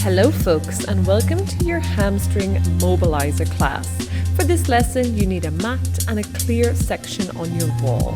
Hello folks, and welcome to your Hamstring Mobiliser class. For this lesson you need a mat and a clear section on your wall.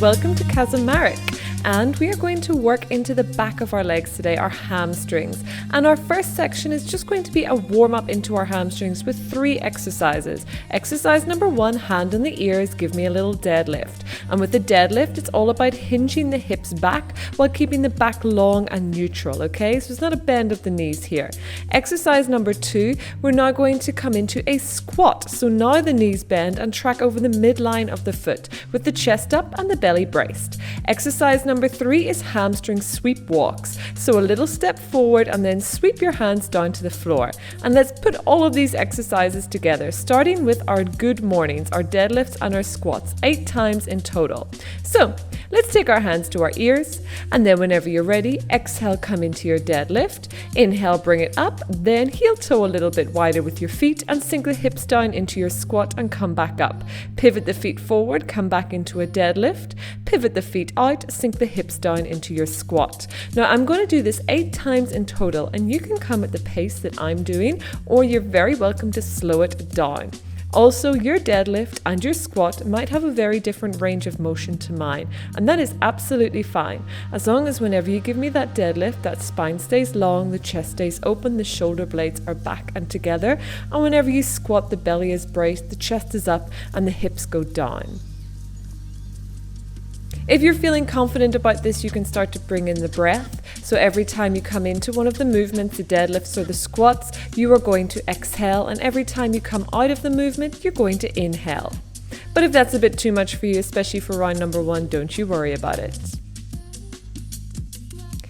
Welcome to Kazamarik, and we are going to work into the back of our legs today, our hamstrings. And our first section is just going to be a warm-up into our hamstrings with 3 exercises. Exercise number 1, hand on the ears, give me a little deadlift. And with the deadlift, it's all about hinging the hips back while keeping the back long and neutral, okay? So it's not a bend of the knees here. Exercise number 2, we're now going to come into a squat. So now the knees bend and track over the midline of the foot with the chest up and the belly braced. Exercise number 3 is hamstring sweep walks. So a little step forward and then sweep your hands down to the floor. And let's put all of these exercises together, starting with our good mornings, our deadlifts and our squats, 8 times in total. So let's take our hands to our ears, and then whenever you're ready, exhale, come into your deadlift. Inhale, bring it up, then heel toe a little bit wider with your feet and sink the hips down into your squat and come back up. Pivot the feet forward, come back into a deadlift. Pivot the feet out, sink the hips down into your squat. Now I'm going to do this 8 times in total, and you can come at the pace that I'm doing, or you're very welcome to slow it down. Also, your deadlift and your squat might have a very different range of motion to mine, and that is absolutely fine, as long as whenever you give me that deadlift, that spine stays long, the chest stays open, the shoulder blades are back and together, and whenever you squat, the belly is braced, the chest is up, and the hips go down. If you're feeling confident about this, you can start to bring in the breath. So every time you come into one of the movements, the deadlifts or the squats, you are going to exhale, and every time you come out of the movement, you're going to inhale. But if that's a bit too much for you, especially for round number 1, don't you worry about it.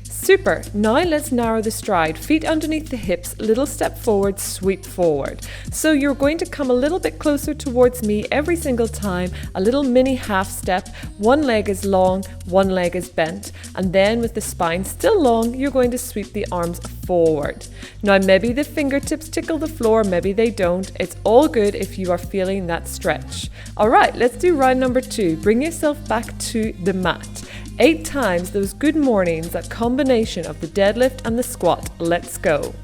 Super. Now let's narrow the stride. Feet underneath the hips, little step forward, sweep forward. So you're going to come a little bit closer towards me every single time, a little mini half step. One leg is long, one leg is bent. And then with the spine still long, you're going to sweep the arms forward. Now maybe the fingertips tickle the floor, maybe they don't. It's all good if you are feeling that stretch. All right, let's do round number 2. Bring yourself back to the mat. 8 times those good mornings, that combination of the deadlift and the squat. Let's go.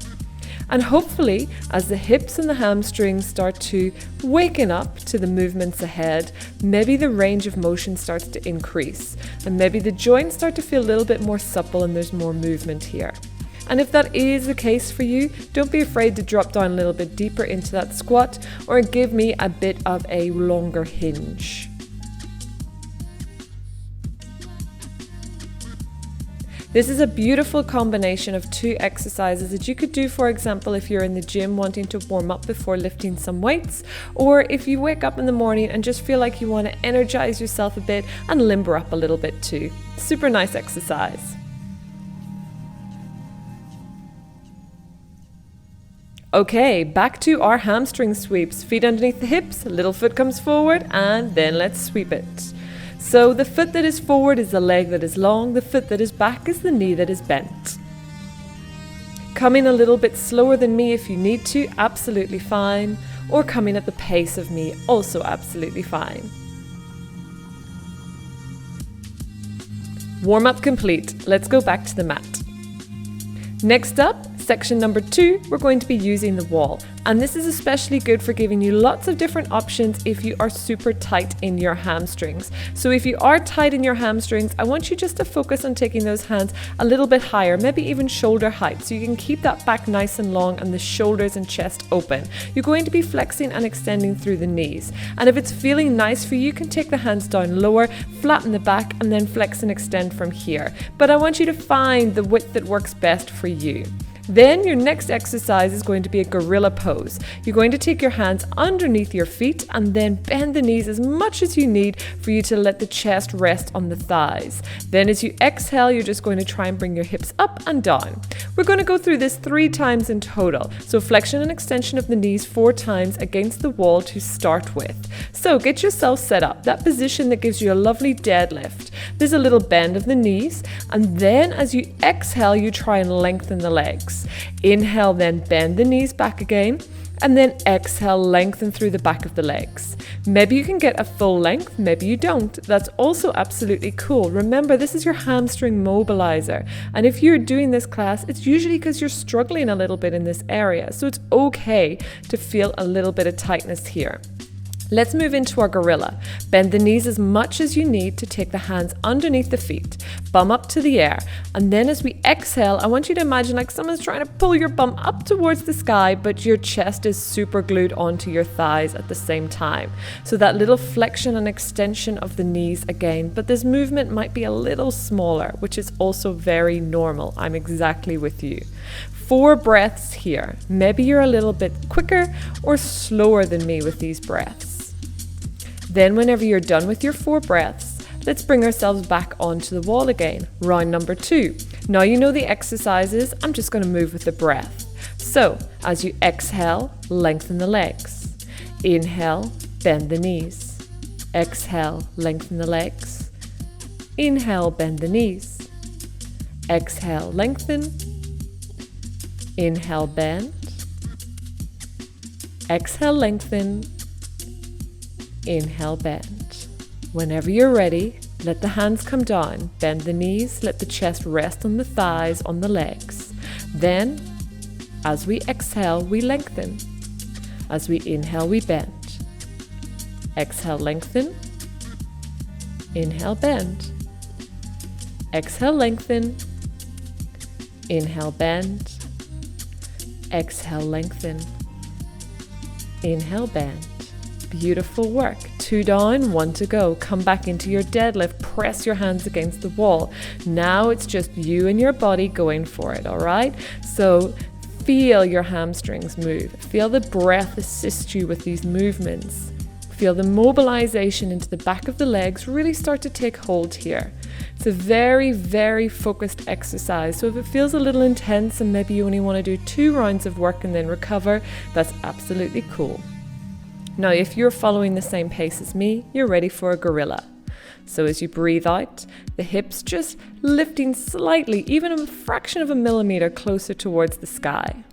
And hopefully, as the hips and the hamstrings start to waken up to the movements ahead, maybe the range of motion starts to increase, and maybe the joints start to feel a little bit more supple and there's more movement here. And if that is the case for you, don't be afraid to drop down a little bit deeper into that squat, or give me a bit of a longer hinge. This is a beautiful combination of 2 exercises that you could do, for example, if you're in the gym wanting to warm up before lifting some weights, or if you wake up in the morning and just feel like you want to energize yourself a bit and limber up a little bit too. Super nice exercise. Okay, back to our hamstring sweeps. Feet underneath the hips, little foot comes forward, and then let's sweep it. So the foot that is forward is the leg that is long, the foot that is back is the knee that is bent. Come in a little bit slower than me if you need to, absolutely fine. Or come in at the pace of me, also absolutely fine. Warm up complete, let's go back to the mat. Next up, section number 2, we're going to be using the wall. And this is especially good for giving you lots of different options if you are super tight in your hamstrings. So if you are tight in your hamstrings, I want you just to focus on taking those hands a little bit higher, maybe even shoulder height, so you can keep that back nice and long and the shoulders and chest open. You're going to be flexing and extending through the knees. And if it's feeling nice for you, you can take the hands down lower, flatten the back, and then flex and extend from here. But I want you to find the width that works best for you. Then your next exercise is going to be a gorilla pose. You're going to take your hands underneath your feet and then bend the knees as much as you need for you to let the chest rest on the thighs. Then as you exhale, you're just going to try and bring your hips up and down. We're going to go through this 3 times in total. So flexion and extension of the knees 4 times against the wall to start with. So get yourself set up, that position that gives you a lovely deadlift. There's a little bend of the knees, and then as you exhale, you try and lengthen the legs. Inhale, then bend the knees back again. And then exhale, lengthen through the back of the legs. Maybe you can get a full length, maybe you don't. That's also absolutely cool. Remember, this is your hamstring mobilizer. And if you're doing this class, it's usually because you're struggling a little bit in this area. So it's okay to feel a little bit of tightness here. Let's move into our gorilla. Bend the knees as much as you need to take the hands underneath the feet, bum up to the air. And then as we exhale, I want you to imagine like someone's trying to pull your bum up towards the sky, but your chest is super glued onto your thighs at the same time. So that little flexion and extension of the knees again, but this movement might be a little smaller, which is also very normal. I'm exactly with you. 4 breaths here. Maybe you're a little bit quicker or slower than me with these breaths. Then whenever you're done with your 4 breaths, let's bring ourselves back onto the wall again. Round number 2. Now you know the exercises, I'm just going to move with the breath. So as you exhale, lengthen the legs. Inhale, bend the knees. Exhale, lengthen the legs. Inhale, bend the knees. Exhale, lengthen. Inhale, bend. Exhale, lengthen. Inhale, bend. Whenever you're ready, let the hands come down. Bend the knees, let the chest rest on the thighs, on the legs. Then, as we exhale, we lengthen. As we inhale, we bend. Exhale, lengthen. Inhale, bend. Exhale, lengthen. Inhale, bend. Exhale, lengthen. Inhale, bend. Beautiful work. 2 down, 1 to go. Come back into your deadlift. Press your hands against the wall. Now it's just you and your body going for it, all right? So feel your hamstrings move. Feel the breath assist you with these movements. Feel the mobilization into the back of the legs really start to take hold here. It's a very, very focused exercise. So if it feels a little intense and maybe you only want to do 2 rounds of work and then recover, that's absolutely cool. Now, if you're following the same pace as me, you're ready for a gorilla. So as you breathe out, the hips just lifting slightly, even a fraction of a millimeter closer towards the sky.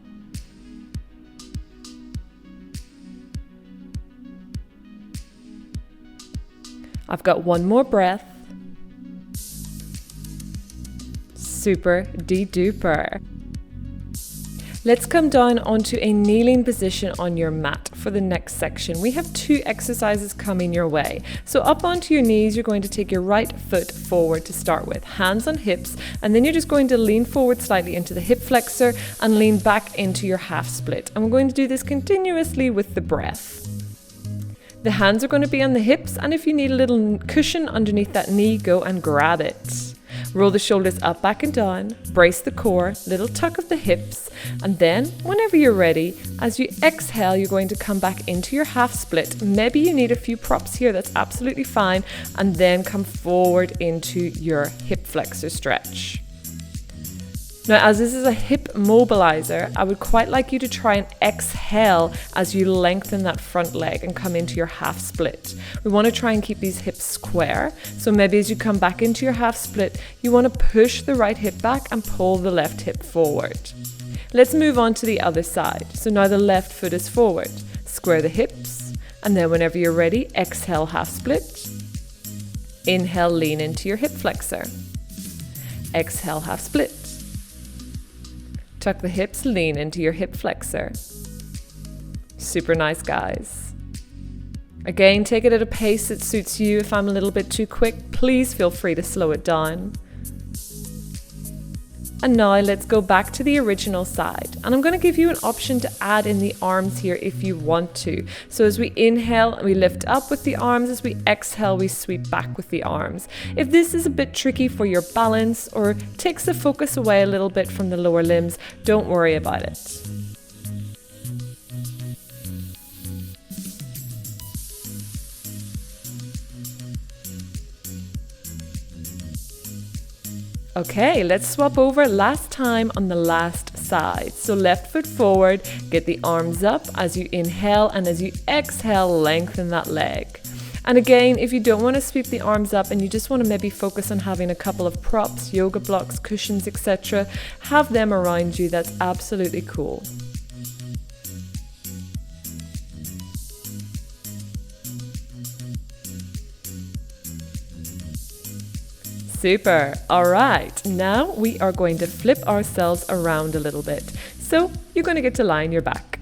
I've got 1 more breath. Super de-duper. Let's come down onto a kneeling position on your mat for the next section. We have 2 exercises coming your way. So up onto your knees, you're going to take your right foot forward to start with, hands on hips, and then you're just going to lean forward slightly into the hip flexor and lean back into your half split. And we're going to do this continuously with the breath. The hands are going to be on the hips, and if you need a little cushion underneath that knee, go and grab it. Roll the shoulders up, back and down, brace the core, little tuck of the hips, and then whenever you're ready, as you exhale, you're going to come back into your half split. Maybe you need a few props here, that's absolutely fine, and then come forward into your hip flexor stretch. Now, as this is a hip mobilizer, I would quite like you to try and exhale as you lengthen that front leg and come into your half split. We want to try and keep these hips square. So maybe as you come back into your half split, you want to push the right hip back and pull the left hip forward. Let's move on to the other side. So now the left foot is forward. Square the hips, and then whenever you're ready, exhale, half split. Inhale, lean into your hip flexor. Exhale, half split. Tuck the hips, lean into your hip flexor. Super nice, guys. Again, take it at a pace that suits you. If I'm a little bit too quick, please feel free to slow it down. And now let's go back to the original side. And I'm going to give you an option to add in the arms here if you want to. So as we inhale, we lift up with the arms. As we exhale, we sweep back with the arms. If this is a bit tricky for your balance or takes the focus away a little bit from the lower limbs, don't worry about it. Okay, let's swap over last time on the last side. So left foot forward, get the arms up as you inhale, and as you exhale, lengthen that leg. And again, if you don't want to sweep the arms up and you just want to maybe focus on having a couple of props, yoga blocks, cushions, etc., have them around you. That's absolutely cool. Super. All right, now we are going to flip ourselves around a little bit. So you're going to get to lie on your back.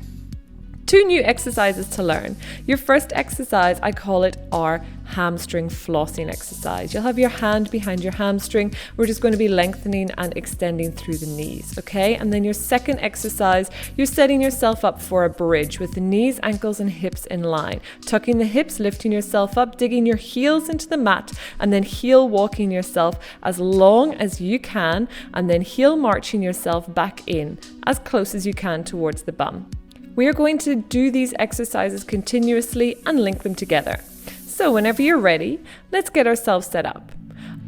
2 new exercises to learn. Your first exercise, I call it our hamstring flossing exercise. You'll have your hand behind your hamstring. We're just going to be lengthening and extending through the knees, okay? And then your second exercise, you're setting yourself up for a bridge with the knees, ankles, and hips in line. Tucking the hips, lifting yourself up, digging your heels into the mat, and then heel walking yourself as long as you can, and then heel marching yourself back in as close as you can towards the bum. We are going to do these exercises continuously and link them together. So whenever you're ready, let's get ourselves set up.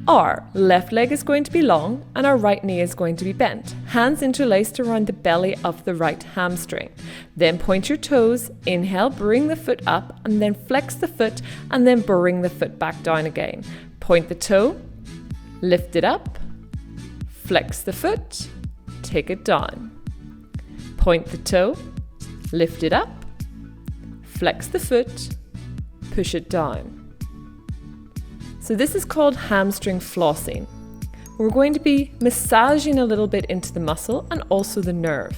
Our left leg is going to be long and our right knee is going to be bent. Hands interlaced around the belly of the right hamstring. Then point your toes, inhale, bring the foot up, and then flex the foot, and then bring the foot back down again. Point the toe, lift it up, flex the foot, take it down. Point the toe, lift it up, flex the foot, push it down. So this is called hamstring flossing. We're going to be massaging a little bit into the muscle and also the nerve.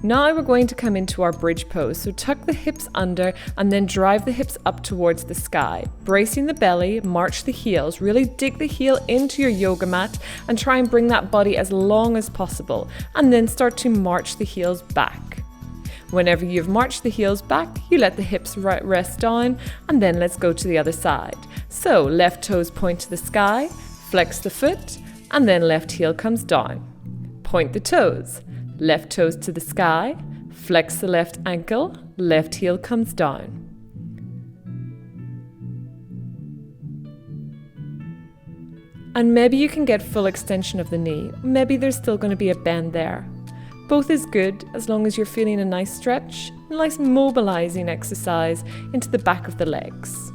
Now we're going to come into our bridge pose. So tuck the hips under and then drive the hips up towards the sky. Bracing the belly, march the heels. Really dig the heel into your yoga mat and try and bring that body as long as possible. And then start to march the heels back. Whenever you've marched the heels back, you let the hips rest down, and then let's go to the other side. So left toes point to the sky, flex the foot, and then left heel comes down. Point the toes, left toes to the sky, flex the left ankle, left heel comes down. And maybe you can get full extension of the knee. Maybe there's still going to be a bend there. Both is good as long as you're feeling a nice stretch, a nice mobilizing exercise into the back of the legs.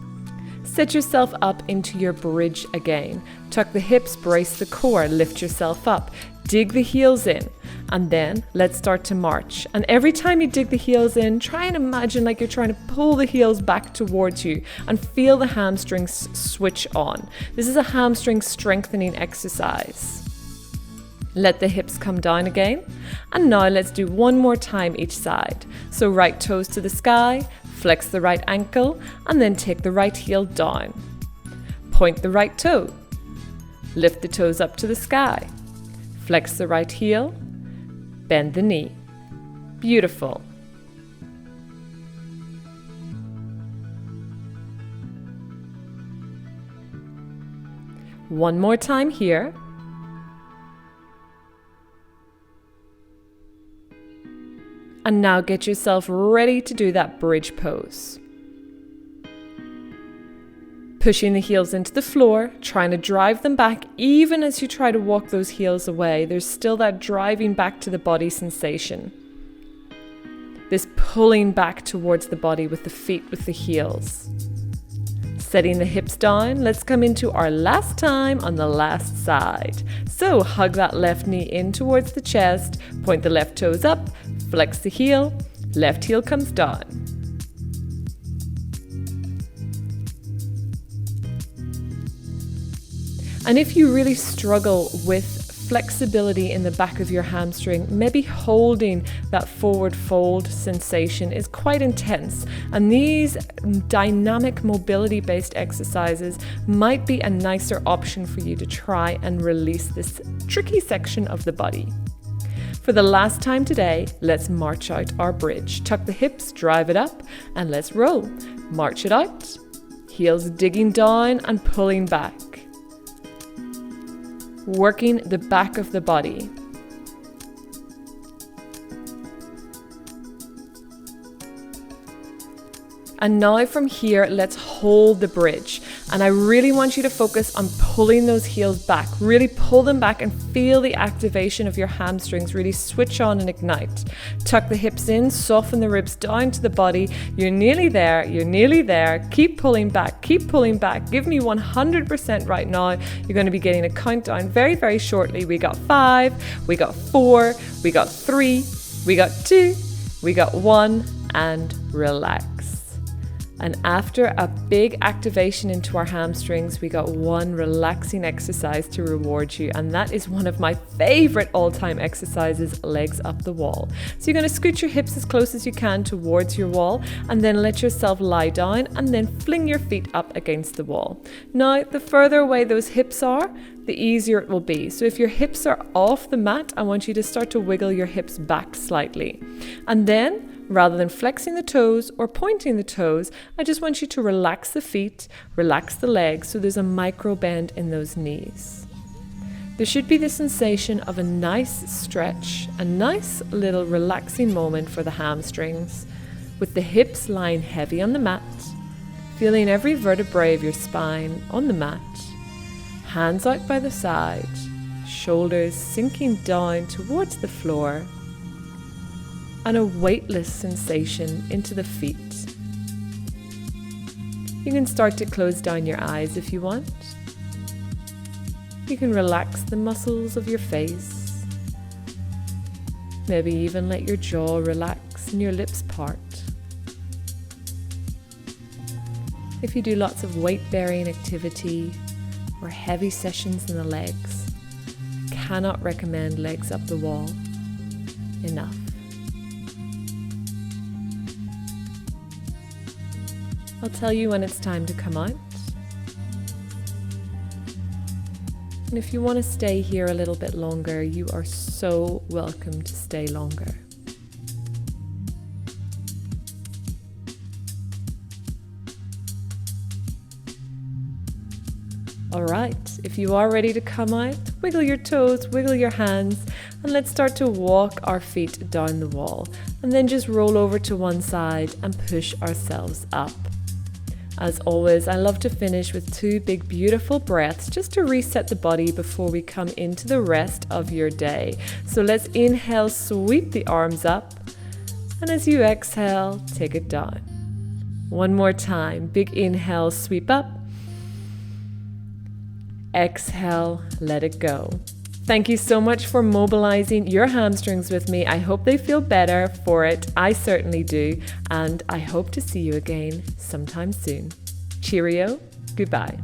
Set yourself up into your bridge again. Tuck the hips, brace the core, lift yourself up, dig the heels in, and then let's start to march. And every time you dig the heels in, try and imagine like you're trying to pull the heels back towards you and feel the hamstrings switch on. This is a hamstring strengthening exercise. Let the hips come down again. And now let's do one more time each side. So right toes to the sky, flex the right ankle, and then take the right heel down. Point the right toe. Lift the toes up to the sky. Flex the right heel. Bend the knee. Beautiful. One more time here. And now get yourself ready to do that bridge pose. Pushing the heels into the floor, trying to drive them back even as you try to walk those heels away. There's still that driving back to the body sensation. This pulling back towards the body with the feet, with the heels. Setting the hips down, let's come into our last time on the last side. So hug that left knee in towards the chest, point the left toes up, flex the heel, left heel comes down. And if you really struggle with flexibility in the back of your hamstring, maybe holding that forward fold sensation is quite intense, and these dynamic mobility based exercises might be a nicer option for you to try and release this tricky section of the body. For the last time today, let's march out our bridge. Tuck the hips, drive it up, and let's roll. March it out, heels digging down and pulling back. Working the back of the body. And now from here, let's hold the bridge. And I really want you to focus on pulling those heels back. Really pull them back and feel the activation of your hamstrings really switch on and ignite. Tuck the hips in, soften the ribs down to the body. You're nearly there, you're nearly there. Keep pulling back, keep pulling back. Give me 100% right now. You're going to be getting a countdown very, very shortly. We got 5, we got 4, we got 3, we got 2, we got 1, and relax. And after a big activation into our hamstrings, we got one relaxing exercise to reward you. And that is one of my favorite all-time exercises, legs up the wall. So you're going to scoot your hips as close as you can towards your wall and then let yourself lie down and then fling your feet up against the wall. Now, the further away those hips are, the easier it will be. So if your hips are off the mat, I want you to start to wiggle your hips back slightly. And then, rather than flexing the toes or pointing the toes, I just want you to relax the feet, relax the legs, so there's a micro bend in those knees. There should be the sensation of a nice stretch, a nice little relaxing moment for the hamstrings, with the hips lying heavy on the mat, feeling every vertebrae of your spine on the mat, hands out by the side, shoulders sinking down towards the floor, and a weightless sensation into the feet. You can start to close down your eyes if you want. You can relax the muscles of your face. Maybe even let your jaw relax and your lips part. If you do lots of weight-bearing activity or heavy sessions in the legs, I cannot recommend legs up the wall enough. I'll tell you when it's time to come out. And if you want to stay here a little bit longer, you are so welcome to stay longer. All right, if you are ready to come out, wiggle your toes, wiggle your hands, and let's start to walk our feet down the wall. And then just roll over to one side and push ourselves up. As always, I love to finish with 2 big beautiful breaths just to reset the body before we come into the rest of your day. So let's inhale, sweep the arms up, and as you exhale, take it down. One more time, big inhale, sweep up. Exhale, let it go. Thank you so much for mobilizing your hamstrings with me. I hope they feel better for it. I certainly do. And I hope to see you again sometime soon. Cheerio. Goodbye.